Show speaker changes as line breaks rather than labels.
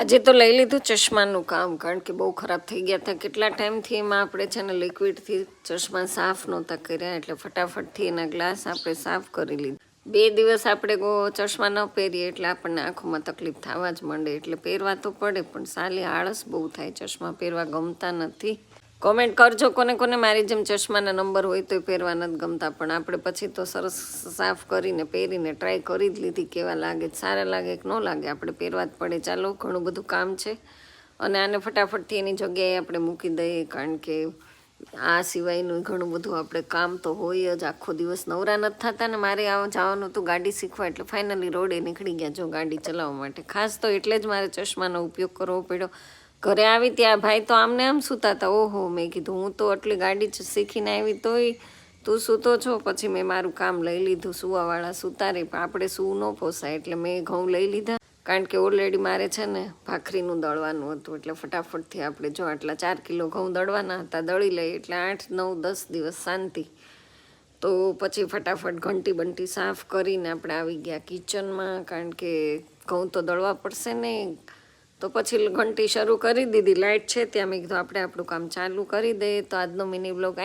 આજે તો લઈ લીધું ચશ્માનું કામ, કારણ કે બહુ ખરાબ થઈ ગયા હતા. કેટલા ટાઈમથી એમાં આપણે છે ને લિક્વિડથી ચશ્મા સાફ નહોતા કર્યા, એટલે ફટાફટથી એના ગ્લાસ આપણે સાફ કરી લીધા. 2 દિવસ આપણે ચશ્મા ન પહેરીએ એટલે આપણને આંખોમાં તકલીફ થવા જ માંડે, એટલે પહેરવા તો પડે, પણ સાલી આળસ બહુ થાય, ચશ્મા પહેરવા ગમતા નથી. કોમેન્ટ કરજો કોને કોને મારી જેમ ચશ્માના નંબર હોય તો પહેરવા નથી ગમતા, પણ આપણે પછી તો સરસ સાફ કરીને પહેરીને ટ્રાય કરી જ લીધી કેવા લાગે, સારા લાગે કે ન લાગે, આપણે પહેરવા જ પડે. ચાલો, ઘણું બધું કામ છે અને આને ફટાફટથી એની જગ્યાએ આપણે મૂકી દઈએ, કારણ કે આ સિવાયનું ઘણું બધું આપણે કામ તો હોય જ. આખો દિવસ નવરા નથી થતા ને મારે જવાનું હતું ગાડી શીખવા, એટલે ફાઇનલી રોડે નીકળી ગયા જો ગાડી ચલાવવા માટે. ખાસ તો એટલે જ મારે ચશ્માનો ઉપયોગ કરવો પડ્યો. ઘરે આવી ત્યાં ભાઈ તો આમને આમ સૂતા હતા. ઓહો, મેં કીધું હું તો આટલી ગાડી શીખીને આવી તોય તું સૂતો છો. પછી મેં મારું કામ લઈ લીધું, સૂવાવાળા સૂતા રહે, પણ આપણે સૂવું ન પોસાય, એટલે મેં ઘઉં લઈ લીધા, કારણ કે ઓલરેડી મારે છે ને ભાખરીનું દળવાનું હતું. એટલે ફટાફટથી આપણે જો આટલા 4 કિલો ઘઉં દળવાના હતા, દળી લઈએ એટલે 8, 9, 10 દિવસ શાંતિ. તો પછી ફટાફટ ઘંટી બંટી સાફ કરીને આપણે આવી ગયા કિચનમાં, કારણ કે ઘઉં તો દળવા પડશે ને. તો પછી ઘંટી શરૂ કરી દીધી, લાઇટ છે ત્યાં. મેં કીધું આપણે આપણું કામ ચાલુ કરી દઈએ. તો આજનો મિની બ્લોગ